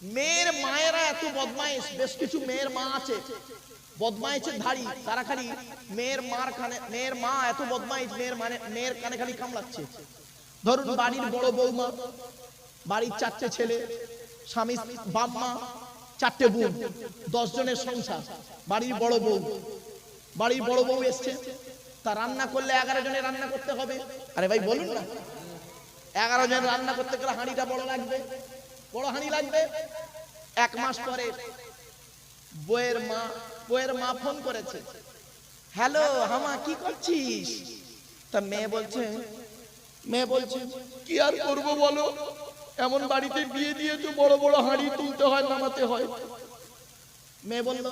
মেয়ের মায়েরা এত বদমাইশ, বেশ কিছু মেয়ের মা আছে বদমাইশের ধাড়ি, তারা খালি মেয়ের মা এত বদমাইশ, মেয়ের কানে খালি কামড়াচ্ছে। ধরুন বাড়ির বড় বৌমা, বাড়ির 4টে ছেলে, স্বামী বাপ মা, 4টে বোন, 10 জনের সংসার। বাড়ির বড় বউ এসছে, তা রান্না করলে 11 জনের রান্না করতে হবে। আরে ভাই বলুন না, 11 জন রান্না করতে গেলে হাঁড়িটা বড় হাঁড়ি লাগবে। 1 মাস পরে বউয়ের মা ফোন করেছে, হ্যালো হামা কি করছিস? তা মেয়ে বলছে কি আর করবো বলো, এমন বাড়িতে বিয়ে দিয়েছো, বড় বড় হাঁড়ি তুলতে হয়, নামাতে হয়। মেয়ে বলল,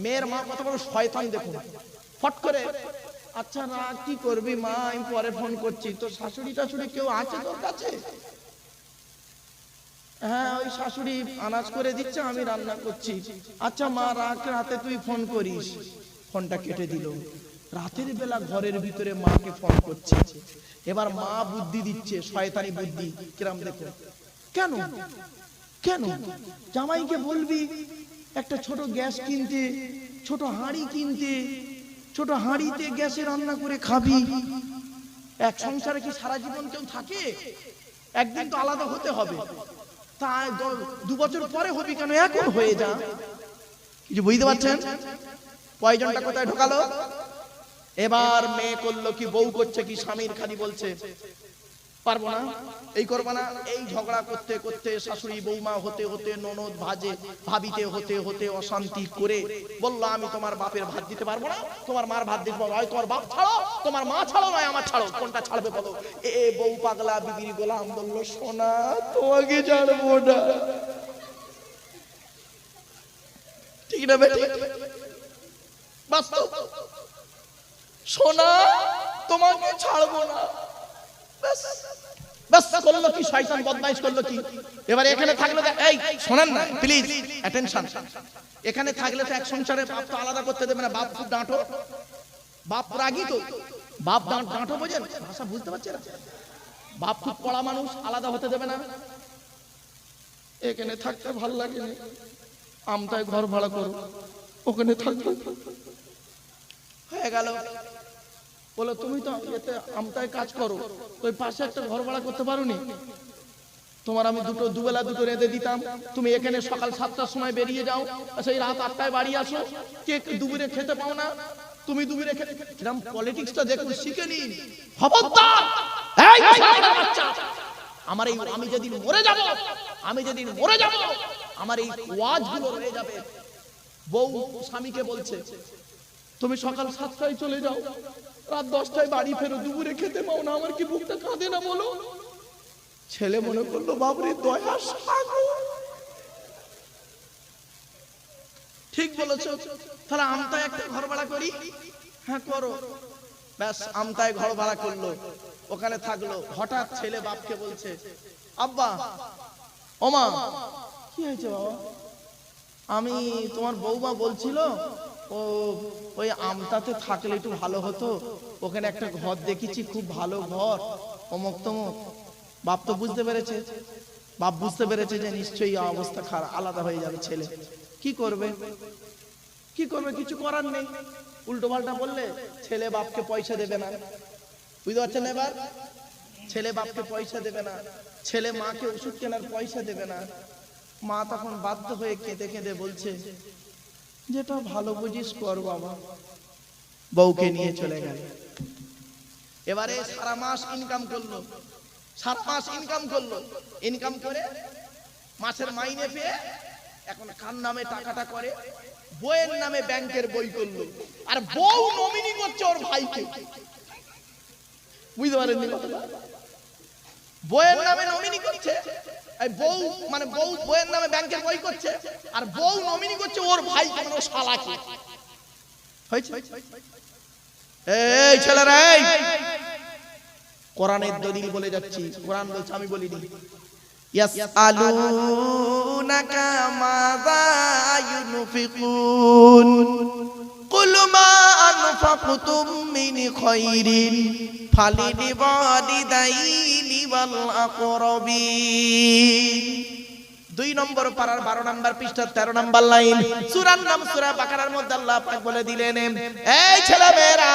মেয়ের মা কত বড় শয়তান দেখুন, ফট করে, আচ্ছা না কি করবি মা, আমি পরে ফোন করছি। তো শাশুড়ি টাশুড়ি কেউ আছে তোর কাছে? হ্যাঁ ওই শাশুড়ি আনাজ করে দিচ্ছে, আমি রান্না করছি। আচ্ছা মা রাখ, রাতে তুই ফোন করিস। ফোনটা কেটে দিল। রাতের বেলা ঘরের ভিতরে মাকে ফোন করছে। এবার মা বুদ্ধি দিচ্ছে, শয়তানি বুদ্ধি কিরাম দেখো। কেন জামাইকে বলবি একটা ছোট গ্যাস কিনতে, ছোট হাঁড়ি কিনতে, ছোট হাঁড়িতে গ্যাসে রান্না করে খাবি। এক সংসারে কি সারা জীবন কেউ থাকে? একদিন তো আলাদা হতে হবে। তা 2 বছর পরে হবি কেন, এখন হয়ে যা। কিছু বুঝতে পারছেন? কয়জনটা কোথায় ঢোকালো? এবার মেয়ে করলো কি, বউ করছে কি, স্বামীর খালি বলছে পারবো না, এই করবো না, এই ঝগড়া করতে করতে শাশুড়ি বৌমা হতে হতে ননদ ভাবিতে হতে হতে অশান্তি করে বললো, আমি তোমার বাপের ভাত দিতে পারবো না, তোমার মার ভাত দিতে পারবো, হয় তোমার বাপ ছাড়ো, তোমার মা ছাড়ো, নয় আমার ছাড়ো, কোনটা ছাড়বে বলো? বউ পাগলা বিবির গোলাম বললো, সোনা তোমাকে ছাড়বো না। ঠিক না বেটি? বাস্তব, সোনা তোমাকে ছাড়বো না। বাস করলো কি, শয়তান বদমাইশ করলো কি। এবার এখানে থাকলে, এই শোনেন না প্লিজ অ্যাটেনশন, এখানে থাকলে তো এক সংসারে বাপ তো আলাদা করতে দেবে না। বাপ খুব ডাঁটো, বাপ রাগী তো, বাপ ডাঁটো বোঝেন, ভাষা বুঝতে পারছে না। বাপ খুব কড়া মানুষ, আলাদা হতে দেবে না। এখানে থাকতে ভালো লাগে না, আমতায় ঘর ভাড়া করো, ওখানে থাকবে। হয়ে গেল, বলো তুমি তো এতে আমতায় কাজ করো, ওই পাশে একটা ঘর ভাড়া করতে পারোনি? তোমার আমি দুবেলা দুটো রেঁধে দিতাম, তুমি এখানে সকাল 7টার সময় বেরিয়ে যাও, সেই রাত 8টায় বাড়ি আসো, কে দুপুরে খেতে পাও না, তুমি দুপুরে খেতে। কিরম পলিটিক্সটা দেখুন, শিখে নিন। খবরদার, এই ছেলেটার বাচ্চা, আমি যেদিন মরে যাব, আমার এই ওয়াজগুলো রয়ে যাবে। বউ স্বামীকে বলছে, তুমি সকাল 7টায় চলে যাও, রাত 10টায় বাড়ি ফেরো, দুপুরে খেতে পাও না, আমার কি বুকটা কাঁদে না বলো? ছেলে মনে করলো, বাবরে দয়া সাগর। ঠিক বলেছো, তাহলে আমতায় একটা ঘর ভাড়া করি। হ্যাঁ করো। ব্যাস আমতায় ঘর ভাড়া করলো, ওখানে থাকলো। হঠাৎ ছেলে বাপকে বলছে, আব্বা ওমা কি হয়েছে বাবা? আমি তোমার বৌমা বলছিল ওই আমতাতে থাকলে একটু ভালো হতো, ওখানে একটা ঘর দেখেছি, খুব ভালো ঘর, অমুক তমুক। বাপ তো বুঝতে পেরেছে যে নিশ্চয়ই অবস্থা খারাপ, আলাদা হয়ে যাবে ছেলে। কি করবে? কিছু করার নেই। উল্টো পাল্টা বললে ছেলে বাপকে পয়সা দেবে না, বুঝতে পারছেন? এবার ছেলে বাপকে পয়সা দেবে না, ছেলে মাকে ওষুধ কেনার পয়সা দেবে না। মা তখন বাধ্য হয়ে কেঁদে কেঁদে বলছে, যেটা ভালো বুঝিস কর বাবা। বউকে নিয়ে চলে গেল। এবারে সারা মাস ইনকাম করলো, ইনকাম করে মাসের মাইনে পেয়ে এখন কার নামে টাকাটা করে? বউয়ের নামে ব্যাংকের বই করলো, আর বউ নমিনি করছে ওর ভাইকে। বুঝতে পারেননি কথাটা? বউয়ের নামে নমিনি করছে, বউয়ের নামে ব্যাংকের বই করছে, আর বউ নমিনি করছে ওর ভাইকে, মানে শালাকে। এই ছেলেরা, এই কোরআনের দলিল বলে যাচ্ছি, কোরআন বলছে, আমি বলিনি। ইয়াসআলুনাকা মাযা ইউনফিকুন কুল মা আনফাকতুম মিন খায়রিন ফালিলওয়ালিদাইনি ওয়াল আকরাবিন। 2 নম্বর পারার 12 নম্বর পৃষ্ঠা 13 নম্বর লাইন, সূরার নাম সূরা বাকারার মধ্যে আল্লাহ পাক বলে দিলেন, এই ছেলেমেয়েরা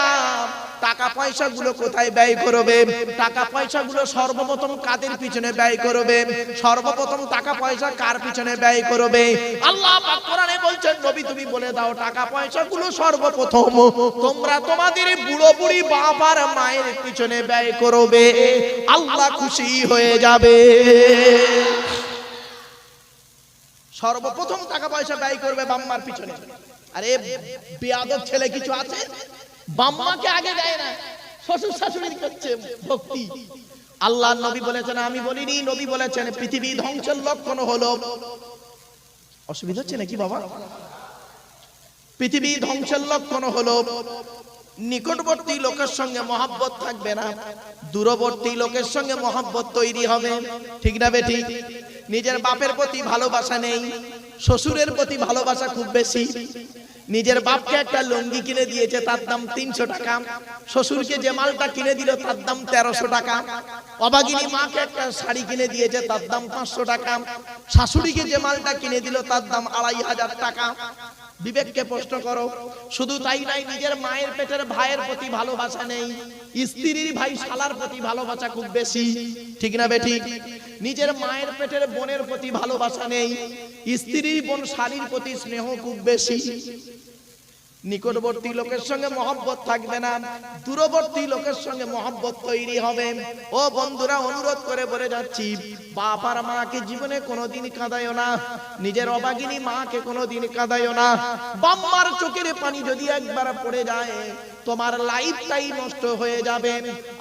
টাকা পয়সাগুলো কোথায় ব্যয় করবে? টাকা পয়সাগুলো সর্বপ্রথম কাদের পিছনে ব্যয় করবে? সর্বপ্রথম টাকা পয়সা কার পিছনে ব্যয় করবে? আল্লাহ পাক কোরআনে বলছেন, নবী তুমি বলে দাও টাকা পয়সাগুলো সর্বপ্রথম তোমরা তোমাদের বুড়ো বুড়ি বাপ আর মায়ের পিছনে ব্যয় করবে, আল্লাহ খুশি হয়ে যাবে। সর্বপ্রথম টাকা পয়সা ব্যয় করবে বাম্মার পিছনে। আরে বেয়াদব ছেলে কিছু আছে, বাম্মাকে আগে দেয় না, শ্বশুর শাশুড়ির করছে ভক্তি। আল্লাহ নবী বলেছেন, আমি বলিনি, নবী বলেছেন পৃথিবী ধ্বংসের লক্ষণ হলো, অসুবিধা হচ্ছে নাকি বাবা? পৃথিবী ধ্বংসের লক্ষণ হলো নিকটবর্তী লোকের সঙ্গে মহব্বত থাকবে না, দূরবর্তী লোকের সঙ্গে মহব্বত তৈরি হবে। ঠিক না বেটি? নিজের বাপের প্রতি ভালোবাসা নেই, শ্বশুরের প্রতি ভালোবাসা খুব বেশি। নিজের বাপকে একটা লুঙ্গি কিনে দিয়েছে, তার দাম 300 টাকা। শ্বশুরকে যে মালটা কিনে দিল তার দাম 1300 টাকা। অভাগিনী মাকে একটা শাড়ি কিনে দিয়েছে, তার দাম 500 টাকা। শাশুড়িকে যে মালটা কিনে দিল তার দাম 2500 টাকা। বিবেককে প্রশ্ন করো। শুধু তাই নাই, নিজের মায়ের পেটের ভাইয়ের প্রতি ভালোবাসা নেই, স্ত্রীর ভাই শালার প্রতি ভালোবাসা খুব বেশি। ঠিক না বেঠিক? নিজের মায়ের পেটের বোনের প্রতি ভালোবাসা নেই, স্ত্রীর বোন শালীর প্রতি স্নেহ খুব বেশি। নিকটবর্তী লোকের সঙ্গে মহব্বত থাকবে না, দূরবর্তী লোকের সঙ্গে মহব্বত তৈরি হবে। ও বন্ধুরা, অনুরোধ করে বলে যাচ্ছি, বাপ আর মাকে জীবনে কোনোদিন কাঁদায়ও না, নিজের অভাগিনী মাকে কোনোদিন কাঁদায়ও না। বাম্মার চোখের পানি যদি একবার পড়ে যায় তোমার লাইফটাই নষ্ট হয়ে যাবে।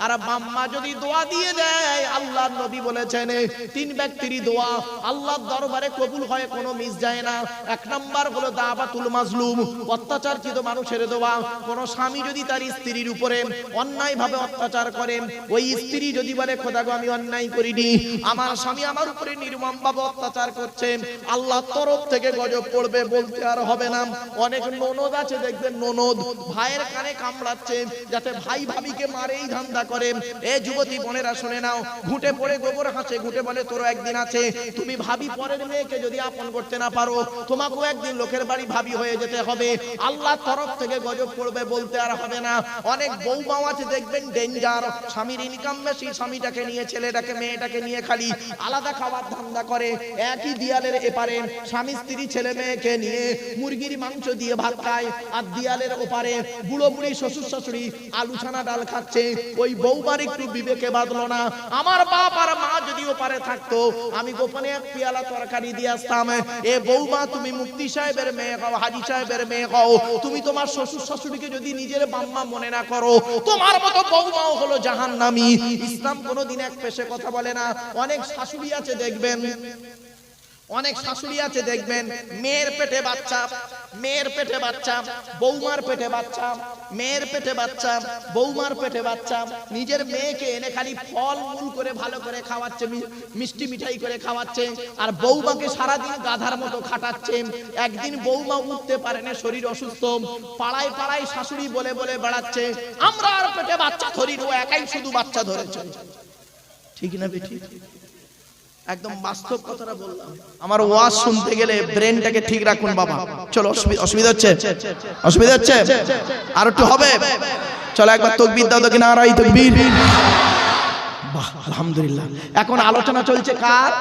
আর বাম্মা যদি দোয়া দিয়ে দেয়, আল্লাহর নবী বলেছেন 3 ব্যক্তির দোয়া আল্লাহর দরবারে কবুল হয়, কোনো মিস যায় না। 1 নাম্বার হলো দাওয়াতুল মাজলুম, অত্যাচারকৃত মানুষের দোয়া। কোন স্বামী যদি তার স্ত্রীর উপরে অন্যায়ভাবে অত্যাচার করে, ওই স্ত্রী যদি বলে খোদা গো আমি অন্যায় করিনি, আমার স্বামী আমার উপরে নির্মমভাবে অত্যাচার করছে, আল্লাহর তরফ থেকে গজব পড়বে, বলতে আর হবে না। অনেক ননদ আছে দেখবেন, ননদ ভাইয়ের কানে কামড়াচ্ছে যাতে ভাই ভাবিকে মারে, এই ধান্দা করে। এ যুবতী বোনেরা শুনে নাও, ঘুটে পড়ে গোবর হাসে, ঘুটে বলে তোরও একদিন আছে। তুমি ভাবি পরের মেয়েকে যদি আপন করতে না পারো, তোমাকেও একদিন লোকের বাড়ি ভাবি হয়ে যেতে হবে, আল্লাহ তরফ থেকে গজব পড়বে, বলতে আর হবে না। অনেক বউমাও আছে দেখবেন ডেঞ্জার, স্বামীর ইনকাম বেশি, স্বামীটাকে নিয়ে ছেলেটাকে মেয়েটাকে নিয়ে খালি আলাদা খাবার ধান্দা করে। একই দিয়ালের এপারে স্বামী স্ত্রী ছেলে মেয়েকে নিয়ে মুরগির মাংস দিয়ে ভাত খায়, আর দিয়ালের ওপারে বুড়ো বুড়ি শ্বশুর শাশুড়ি আলু ছানা ডাল খাচ্ছে। ওই বউবার একটু বিবেকে বাঁধলো না? আমার বাপ আর মা যদি ওপারে থাকতো, আমি গোপনে 1 পেয়ালা তরকারি দিয়ে আসতাম। এ বউমা, তুমি মুফতি সাহেবের মেয়ে হও, হাজী সাহেবের মেয়ে হও, তুমি তোমার শ্বশুর শাশুড়িকে যদি নিজের বাম্মা মনে না করো, তোমার মতো বউমাও হলো জাহান্নামী। ইসলাম কোনোদিন এক পেশে কথা বলে না। অনেক শাশুড়ি আছে দেখবেন, অনেক শাশুড়ি আছে দেখবেন, মেয়ের পেটে বাচ্চা, মেয়ের পেটে বাচ্চা, বৌমার পেটে বাচ্চা, মেয়ের পেটে বাচ্চা, বৌমার পেটে বাচ্চা, নিজের মেয়েকে এনে খালি ফল মূল করে ভালো করে খাওয়াচ্ছে, মিষ্টি মিঠাই করে খাওয়াচ্ছে, আর বৌমাকে সারাদিন গাধার মতো খাটাচ্ছে। একদিন বৌমা উঠতে পারে না, শরীর অসুস্থ, পাড়ায় পাড়ায় শাশুড়ি বলে বলে বেড়াচ্ছে, আমরা আর পেটে বাচ্চা ধরি, ও একাই শুধু বাচ্চা ধরেছে। ঠিক না বেটি? একদম বাস্তব কথাটা বললাম। আমার ওয়াজ শুনতে গেলে ব্রেনটাকে ঠিক রাখুন বাবা। চলো, অসুবিধা হচ্ছে? অসুবিধা হচ্ছে? আর একটু হবে? চলো একবার তাকবীর দাও তো, কি নারায়ে তাকবীর। বাহ, আলহামদুলিল্লাহ। এখন আলোচনা চলছে কার?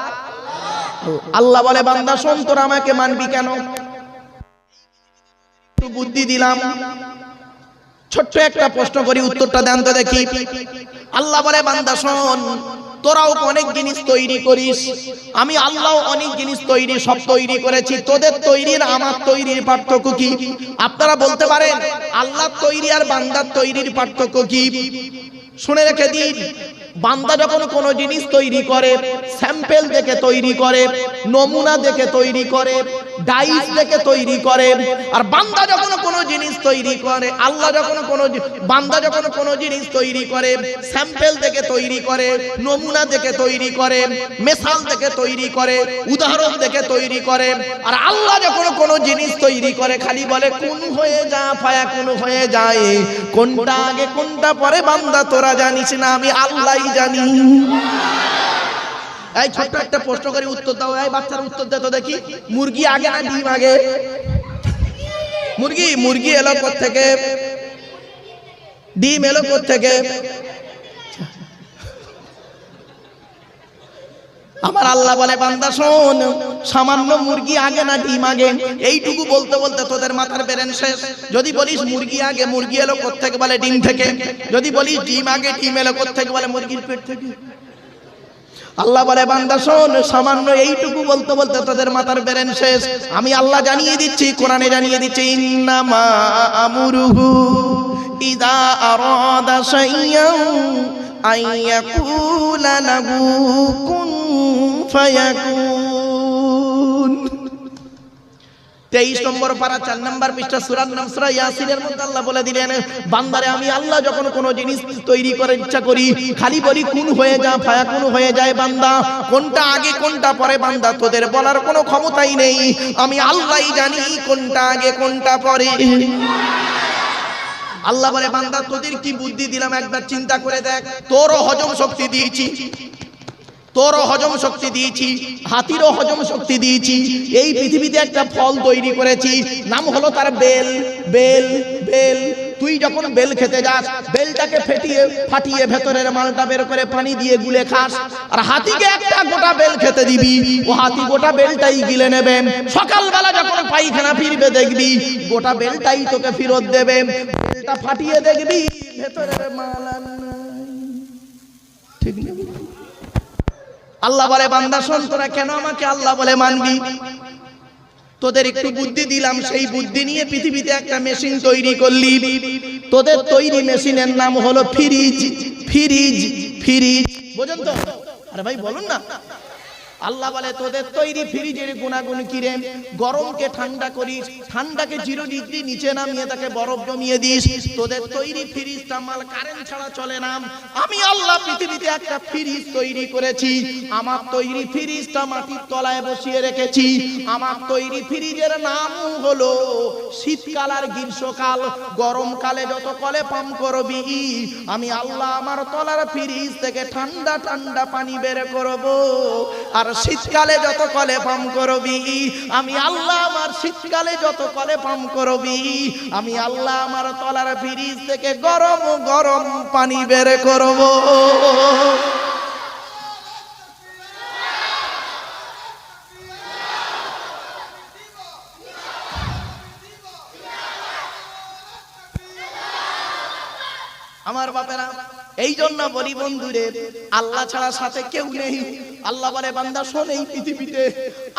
আল্লাহ বলে, বান্দা শোন, তোরা আমাকে মানবি কেন? একটু বুদ্ধি দিলাম, ছোট্ট একটা প্রশ্ন করি, উত্তরটা দেন তো দেখি। আল্লাহ বলে, বান্দা শোন, তোরাও অনেক জিনিস তৈরি করিস, আমি আল্লাহ অনেক জিনিস তৈরি, সব তৈরি করেছি। তোদের তৈরির আমার তৈরির পার্থক্য কি? আপনারা বলতে পারেন আল্লাহ তৈরি আর বান্দার তৈরির পার্থক্য কি? শুনে রেখে দিন, বান্দা যখন কোনো জিনিস তৈরি করে, স্যাম্পল দেখে তৈরি করে, নমুনা দেখে তৈরি করে, ডাইস দেখে তৈরি করে। আর বান্দা যখন কোনো জিনিস তৈরি করে, আল্লাহ যখন কোনো বান্দা যখন কোনো জিনিস তৈরি করে, স্যাম্পল দেখে তৈরি করে, নমুনা দেখে তৈরি করে, মেসাল দেখে তৈরি করে, উদাহরণ দেখে তৈরি করে। আর আল্লাহ যখন কোনো জিনিস তৈরি করে, খালি বলে কোন হয়ে যা, ফায়া কোন হয়ে যায়, কোনটা আগে কোনটা পরে বান্দা তোরা জানিস না, আমি আল্লাহ জানি। এই ছোট্ট একটা প্রশ্ন করে উত্তর দাও, এই বাচ্চারা উত্তর দে তো দেখি, মুরগি আগে না ডিম আগে? মুরগি এলো কোত্থেকে? ডিম এলো কোত্থেকে? আমার আল্লাহ বলে বান্দা শোন, সামান্য মুরগি আগে না ডিম আগে, এইটুকু বলতে বলতে তোদের মাথার ব্রেন শেষ। যদি বলিস মুরগি আগে, মুরগি এলো কোত্থেকে? বলে ডিম থেকে। যদি বলিস ডিম আগে, ডিম এলো কোত্থেকে? বলে মুরগির পেট থেকে। আল্লাহ বলে বান্দা শোন, সামান্য এইটুকু বলতে বলতে তোদের মাথার ব্রেন শেষ। আমি আল্লাহ জানিয়ে দিচ্ছি, কোরআনে জানিয়ে দিচ্ছি, ইন্নামা আমরুহু ইযা আরাদা শাইয়্যান আইয়াকুলা লাহু কুন ফায়াকুন। 23 নম্বর পারা 4 নম্বর পৃষ্ঠা সূরার নাম সূরা ইয়াসিনের মধ্যে আল্লাহ বলে দিলেন, বান্দারে আমি আল্লাহ যখন কোনো জিনিস তৈরি করার ইচ্ছা করি, খালি বলি কুন হয়ে যা, ফায়াকুন হয়ে যায়। বান্দা কোনটা আগে কোনটা পরে বান্দা তোদের বলার কোনো ক্ষমতাই নেই। আমি আল্লাহই জানি কোনটা আগে কোনটা পরে। আল্লাহ বলে বান্দা তোদের কি বুদ্ধি দিলাম একবার চিন্তা করে দেখ। তোরও হজম শক্তি দিয়েছি, তোরও হজম শক্তি দিয়েছি, হাতিরও হজম শক্তি দিয়েছি। এই পৃথিবীতে একটা ফল তৈরি করেছি, নাম হলো তার বেল। বেল বেল তুই যখন বেল খেতে যাস, বেলটাকে ফাটিয়ে ভেতরের মালটা বের করে পানি দিয়ে গুলে খাস। আর হাতিকে একটা গোটা বেল খেতে দিবি, ও হাতি গোটা বেলটাই গিলে নেবে। সকালবেলা যখন পায়খানা ফিরবে দেখবি গোটা বেলটাই তোকে ফেরত দেবে। বেলটা ফাটিয়ে দেখবি ভেতরের মাল আর নাই। ঠিক না? আল্লাহ বলে বান্দা শোন, তোরা কেন আমাকে আল্লাহ বলে মানবি? তোদের একটু বুদ্ধি দিলাম, সেই বুদ্ধি নিয়ে পৃথিবীতে একটা মেশিন তৈরি করলি। তোদের তৈরি মেশিনের নাম হলো ফ্রিজ। ফ্রিজ ফ্রিজ বোঝেন তো? আরে ভাই বলুন না। আল্লাহ বলে তোদের তৈরি ফ্রিজের গুণাগুণ কি রে? গরমকে ঠান্ডা করিস, ঠান্ডাকে 0 ডিগ্রি নিচে নামিয়ে তাকে বরফ জমিয়ে দিস। তোদের তৈরি ফ্রিজটা মাল কারেন্ট ছাড়া চলে না। আমি আল্লাহ পৃথিবীতে একটা ফ্রিজ তৈরি করেছি। আমার তৈরি ফ্রিজটা মাটির তলায় বসিয়ে রেখেছি। আমার তৈরি ফ্রিজের নাম হলো শীতকাল আর গ্রীষ্মকাল। গরমকালে যত কলে পাম্প করবি, আমি আল্লাহ আমার তলার ফ্রিজ থেকে ঠান্ডা ঠান্ডা পানি বের করব। আর শীতকালে যত কলে পাম্প করবি, আমি আল্লাহ আমার শীতকালে যত কলে পাম্প করবি, আমি আল্লাহ আমার তলার ফ্রিজ থেকে গরম গরম পানি বের করব। আমার বাপেরা, এই জন্য বলি বন্ধুরে, আল্লাহ ছাড়া সাথে কেউ নেই। আল্লাহ বলে বান্দা শোন, এই পৃথিবীতে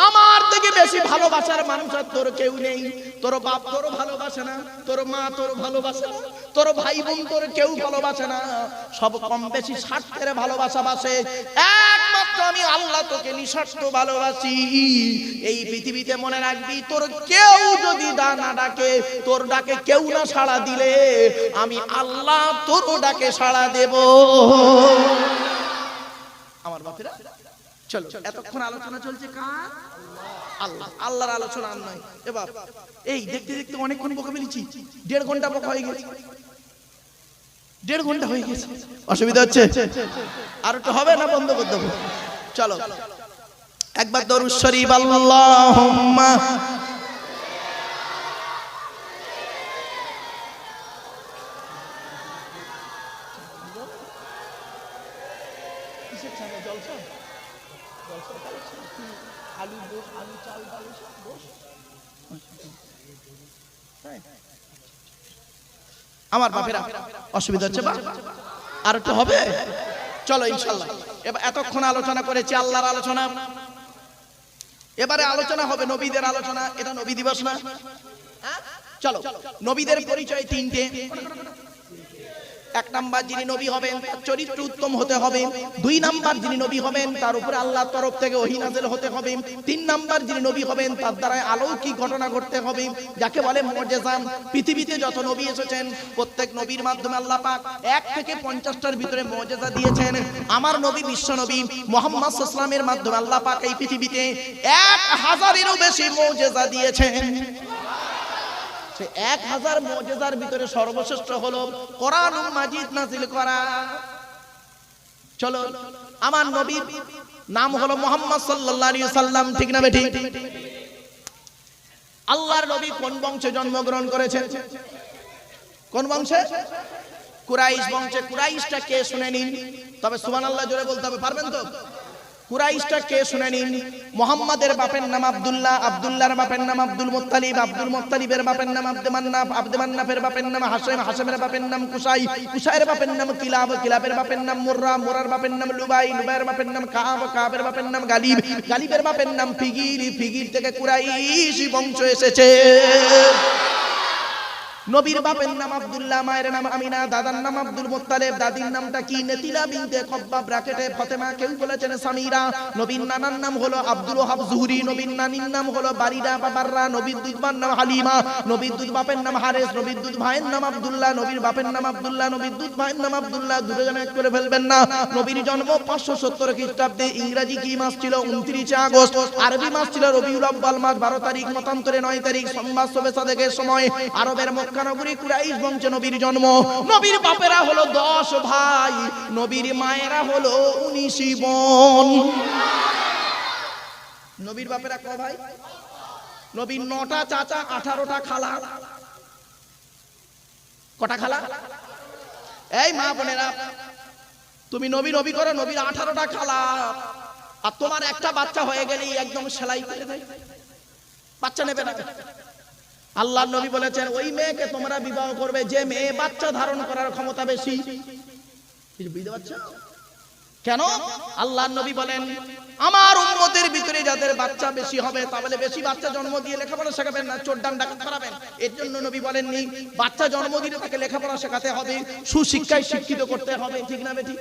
আমার থেকে বেশি ভালোবাসার মানুষ আর তোর কেউ নেই। তোর বাপ তোর ভালোবাসে না, তোর মা তোর ভালোবাসে না, তোর ভাই বোন তোর কেউ ভালোবাসে না। সব কম বেশি স্বার্থের ভালোবাসা বাসে। একমাত্র আমি আল্লাহ তোকে নিঃস্বার্থ ভালোবাসি। এই পৃথিবীতে মনে রাখবি, তোর কেউ যদি না ডাকে, তোর ডাকে কেউ না সাড়া দিলে, আমি আল্লাহ তোর ডাকে সাড়া দেব। আমার বাপেরা চলো, এতক্ষণ আলোচনা চলছে কার? আল্লাহ। আল্লাহর আলোচনা আর নয়। এবার এই দেখতে দেখতে অনেকক্ষণ বকে ফেলেছি, 1.5 ঘন্টা বকা হয়ে গেছে। 1.5 ঘন্টা হয়ে গেছে, অসুবিধা হচ্ছে? আর একটু হবে না বন্ধ করতে হবে? চলো একবার দরুদ শরীফ আল্লাহুম্মা আমার বাপেরা অসুবিধা হচ্ছে বা আর একটু হবে? চলো ইনশাআল্লাহ। এবার এতক্ষণ আলোচনা করেছি আল্লাহর আলোচনা, এবারে আলোচনা হবে নবীদের আলোচনা। এটা নবী দিবস না? চলো, নবীদের পরিচয় 3টে। 1 নাম্বার, যিনি নবী হবেন তার চরিত্র উত্তম হতে হবে। 2 নাম্বার, যিনি নবী হবেন তার উপরে আল্লাহর তরফ থেকে ওহী নাযিল হতে হবে। 3 নাম্বার, যিনি নবী হবেন তার দ্বারা অলৌকিক ঘটনা ঘটতে হবে, যাকে বলে মুজিজা। পৃথিবীতে যত নবী এসেছেন, প্রত্যেক নবীর মাধ্যমে আল্লাহ পাক 1 থেকে 50টার ভিতরে মুজিজা দিয়েছেন। আমার নবী বিশ্ব নবী মুহাম্মদ সাল্লাল্লাহু আলাইহি ওয়াসাল্লামের মাধ্যমে আল্লাহ পাক এই পৃথিবীতে 1000-এরও বেশি মুজিজা দিয়েছেন। 1000 মুজিজার ভিতরে সর্বশ্রেষ্ঠ হলো কোরআনুল মাজিদ নাযিল করা। চলো আমার নবীর নাম হলো মুহাম্মদ সাল্লাল্লাহু আলাইহি সাল্লাম, ঠিক না বেঠিক? আল্লাহর নবী কোন বংশে জন্মগ্রহণ করেছেন? কোন বংশে? কুরাইশ বংশে। কুরাইশটা কে শুনে নিন, তবে সুবহানাল্লাহ জোরে বলতে হবে, পারবেন তো? কুরাইশটা কে শুনে নিন। মুহাম্মাদের বাপের নাম আব্দুল্লাহ, আব্দুল্লাহর বাপের নাম আব্দুল মুত্তালিব, আব্দুল মুত্তালিবের বাপের নাম আব্দে মান্নাফ, আব্দে মান্নাফের বাপের নাম হাশেম, হাশেমের বাপের নাম কুসাই, কুসাইয়ের বাপের নাম কিলাব, কিলাবের বাপের নাম মুররা, মুরার বাপের নাম লুবাই, লুবাইয়ের বাপের নাম কাব, কাবের বাপের নাম গালিব, গালিবের বাপের নাম ফিগির, ফিগির থেকে কুরাইশ বংশ এসেছে। নবীর বাপের নাম আব্দুল্লাহ, মায়ের নাম আমিনা, দাদার নাম আব্দুল মুত্তালিব, দাদির নামটা কি? নেতিলা বিনতে খব্বাব ব্র্যাকেটে ফাতেমা, কেউ বলেছেন সামিরা। নবীর নানার নাম হলো আব্দুল ওয়াহাব জুহরি, নবীর নানির নাম হলো বারিদা বা বাররা, নবীর দুধ মার নাম হালিমা, নবীর দুধ বাপের নাম হারেস, নবীর দুধ ভাইয়ের নাম আব্দুল্লাহ, নবীর বাপের নাম আব্দুল্লাহ, নবীর দুধ ভাইয়ের নাম আব্দুল্লাহ, দুজন এক করে ফেলবেন না। নবীর জন্ম 570 খ্রিস্টাব্দে, ইংরেজি কি মাস ছিল? 29 আগস্ট, আরবি মাস ছিল রবিউল আউয়াল মাস, 12 তারিখ, মতান্তরে 9 তারিখ, সোমবার শবে সাদেকের সময় আরবের মক্কা নগরী কুরাইশ বংশে নবীর জন্ম। নবীর বাপেরা হলো 10 ভাই, নবীর মায়েরা হলো 19 বোন। নবীর বাপেরা কয় ভাই? নবীর 9টা চাচা, 18টা খালা। কটা খালা? এই মা বোনেরা, তুমি নবী নবী করো, নবীর 18টা খালা। আর তোমার একটা বাচ্চা হয়ে গেলেই একদম সেলাই করে দেয়, বাচ্চা নেবে না। আল্লাহর নবী বলেছেন ওই মেয়েকে তোমরা বিবাহ করবে যে মেয়ে বাচ্চা ধারণ করার ক্ষমতা বেশি। কিছু বুঝতে পারছো কেন? আল্লাহর নবী বলেন আমার উম্মতের ভিতরে যাদের বাচ্চা বেশি হবে, তাহলে বেশি বাচ্চা জন্ম দিয়ে লেখাপড়া শেখাবেন না, চোর ডান ডাকাত করাবেন। এর জন্য নবী বলেননি বাচ্চা জন্ম দিলে তাকে লেখাপড়া শেখাতে হবে, সুশিক্ষায় শিক্ষিত করতে হবে, ঠিক না বেটি?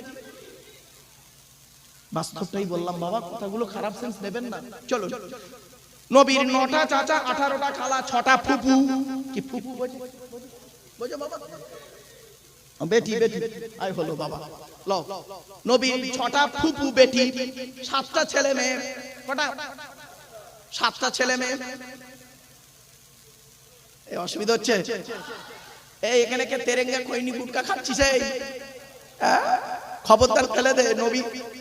বাস্তবটাই বললাম বাবা, কথাগুলো খারাপ সেন্স নেবেন না। চলো, নবীর 9টা চাচা, 18টা খালা, 6টা ফুপু। কি ফুপু বোঝো বাবা? বেটি, বেটি আই হলো বাবা। লো, নবীর 6টা ফুপু বেটি, 7টা ছেলে মেয়ে। কটা? 7টা ছেলে মেয়ে। এই অসুবিধা হচ্ছে? এই এখানে কে তেরেঙ্গা খৈনি গুটকা খাচ্ছিস? এই খবরদার ফেলে দে।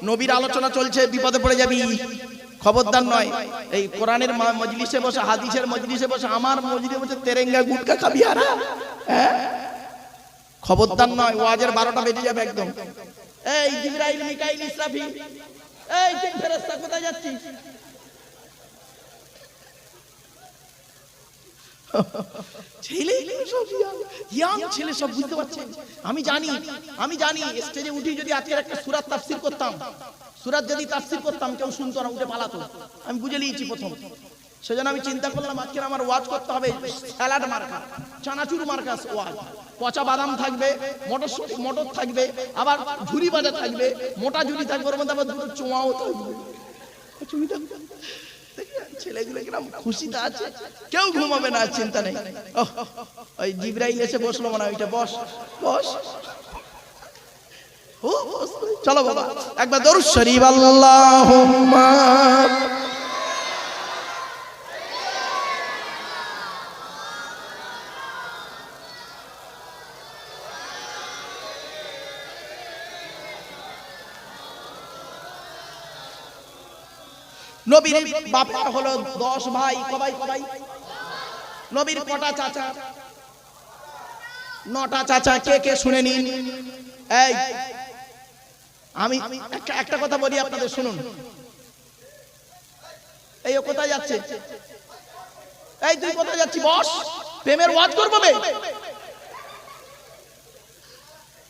নবীর আলোচনা চলছে, বিপদে পড়ে যাবি, খবরদার নয়। এই কোরআনের মজলিসে বসে, হাদিসের মজলিসে বসে, আমার মজলিসে বসে তেরেঙ্গা গুটকা খাবি আর? খবরদার নয়, ওয়াজের 12টা বেজে যাবে একদম। এই জিবরাইল, মিকাইল, ইসরাফিল, এই তিন ফেরেশতা কোথায় যাচ্ছিস? ছেলে সব ইয়াং ছেলে, সব বুঝতে পারছেন? আমি জানি স্টেজে উঠি যদি আজকে একটা সূরা তাফসীর করতাম, সূরা যদি তাফসীর করতাম, কেউ শুনতো না, উঠে পালাতো। আমি বুঝে নিয়েছি প্রথম। সেজন্য আমি চিন্তা করলাম আজকে আমার ওয়াজ করতে হবে স্যালাড মার্কা, চানাচুর মার্কা ওয়াজ। পচা বাদাম থাকবে, মটরশুঁটি মটর থাকবে, আবার ঝুরি বাজা থাকবে, মোটা ঝুরি থাকবে, ওর মধ্যে আবার দুটো চোঁয়াও থাকবে। ছেলেগুলো কিরম খুশিতে আছে, কেউ ঘুমাবে না, চিন্তা নেই। ওই জিবরাইল এসে বসলো মনে হয়, ওইটা বস বস। চলো বাবা, একবার দরুদ শরীফ আল্লাহুম্মা। নবীর বাপের হলো 10 ভাই। কবাই কবাই? নবীর কটা চাচা? 9টা চাচা। কে কে শুনে নিন। এই আমি একটা কথা বলি আপনাদের, শুনুন। এই ও কোথায় যাচ্ছে? এই তুই কোথায় যাচ্ছিস? বস, প্রেমের ওয়াজ করবো।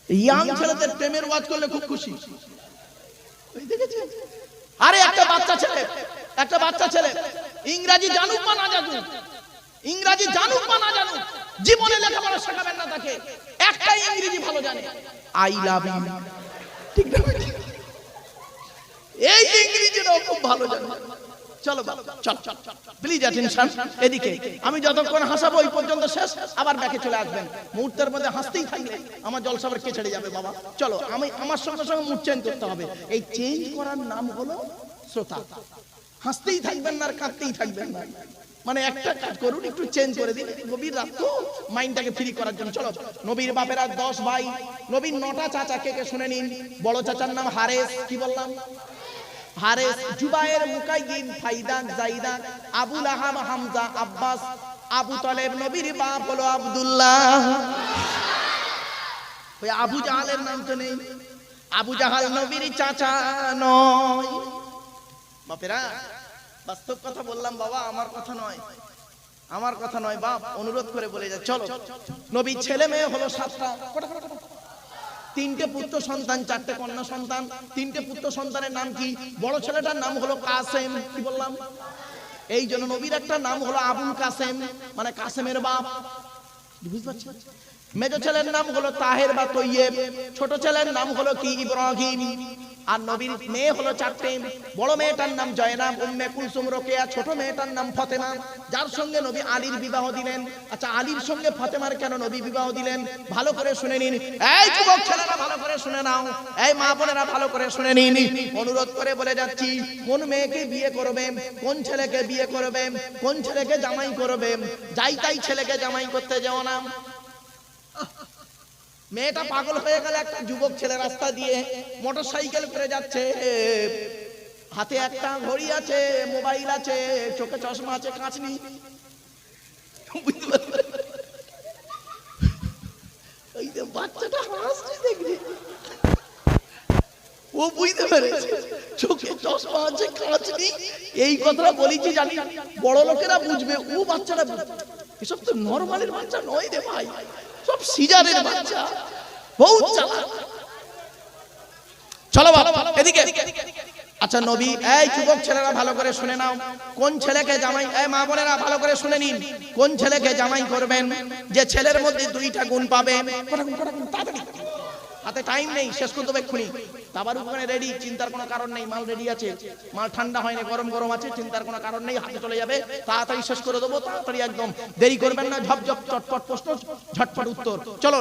ইয়াং ছেলেদের প্রেমের ওয়াজ করলে খুব খুশি। দেখেছেন? আরে একটা বাচ্চা ছেলে ইংরেজি জানুক বা না জানুক, ইংরেজি জানুক বা না জানুক, জীবনে লেখাপড়া শেখাবেন না তাকে। একটাই ইংরেজি ভালো জানে, আই লাভ ইউ, ঠিক না? এই ইংরেজিটাও খুব ভালো জানে। চলো চল প্লিজ অ্যাটেনশন এদিকে। আমি যতক্ষণ হাসাবো ওই পর্যন্ত শেষ, আবার ব্যাকে চলে আসবেন। মুহূর্তের মধ্যে হাসতেই থাকলে আমার জলসাবার কে ছেড়ে যাবে বাবা। চলো, আমার সঙ্গে সঙ্গে মুড চেঞ্জ করতে হবে। এই চেঞ্জ করার নাম হলো শ্রোতা। হাসতেই থাকবেন না আর কাঁদতেই থাকবেন না, মানে একটা কাজ করুন, একটু চেঞ্জ করে দিন, নবীর রাত তো মাইন্ডটাকে ফ্রি করার জন্য। চলো, নবীর বাপেরা 10 ভাই, নবীর 9টা চাচা, কে কে শুনে নিন। বড় চাচার নাম হারেস, কি বললাম? হারেস, জুবায়ের, মুকাইয়িম, ফাইদাক, জাইদাক, আবু লাহাব, হামজা, আব্বাস, আবু তালেব। নবীর বাপ হলো আব্দুল্লাহ। ওই আবু জাহালের নাম তো নেই, আবু জাহাল নবীর চাচা নয়। বাপেরা, বাস্তব কথা বললাম বাবা, আমার কথা নয়, আমার কথা নয় বাপ, অনুরোধ করে বলে যায়। চলো, নবীর ছেলে মেয়ে হলো 7টা, 3টে পুত্র সন্তান, 4টে কন্যা সন্তান। 3টে পুত্র সন্তানের নাম কি? বড় ছেলেটার নাম হলো কাসেম, কি বললাম? এই জন্য নবীর একটা নাম হলো আবুল কাসেম, মানে কাসেমের বাপ, বুঝতে পারছেন? মেজো ছেলের নাম হলো তাহের বা তৈয়েব, ছোট ছেলের নাম হলো কি? ইব্রাহিম। আর নবীর মেয়ে হলো 4টে। বড় মেয়েটার নাম জয়নাব, উম্মে কুলসুম, রোকেয়া। ছোট মেয়েটার নাম ফাতেমা, যার সঙ্গে নবী আলীর বিবাহ দিলেন। আচ্ছা, আলীর সঙ্গে ফাতেমার কেন নবী বিবাহ দিলেন? ভালো করে শুনে নিন। এই যুবক ছেলেরা ভালো করে শুনে নাও, এই মা বোনেরা ভালো করে শুনে নিন। অনুরোধ করে বলে যাচ্ছি, কোন মেয়েকে বিয়ে করবে, কোন ছেলেকে বিয়ে করবে, কোন ছেলেকে জামাই করবে, যাই তাই ছেলেকে জামাই করতে যাও না। মেয়েটা পাগল হয়ে গেল, একটা যুবক ছেলে রাস্তা দিয়ে মোটরসাইকেল করে যাচ্ছে, হাতে একটা ঘড়ি আছে, মোবাইল আছে, চোখে চশমা আছে, কাঁচ নেই। ওই যে বাচ্চাটা হাসছে দেখলি, ও বুঝতে পেরেছে চোখে চশমা আছে, কাঁচ নেই। এই কথাটা বলেছি জানি বড় লোকেরা বুঝবে, ও বাচ্চাটা বুঝবে। এসব তো নরমালের বাচ্চা নয় রে ভাই, সব সিজারের বাচ্চা, বহুত চালাক। চলো বাবা এদিকে। আচ্ছা নবী, এই যুবক ছেলেরা ভালো করে শুনে নাও, কোন ছেলেকে জামাই, এই মা বোনেরা ভালো করে শুনে নিন, কোন ছেলেকে জামাই করবেন, যে ছেলের মধ্যে 2টা গুণ পাবে। হাতে টাইম নেই, শেষ করতে হবে এক্ষুনি। তাবার উপরে রেডি, চিন্তার কোনো কারণ নেই, মাল রেডি আছে, মাল ঠান্ডা হয়নি, গরম গরম আছে, চিন্তার কোনো কারণ নেই, হাতে চলে যাবে, তাড়াতাড়ি শেষ করে দেবো, তাড়াতাড়ি একদম দেরি করবেন না, ঝপঝপ চটপট প্রশ্ন, ঝটপট উত্তর। চলো।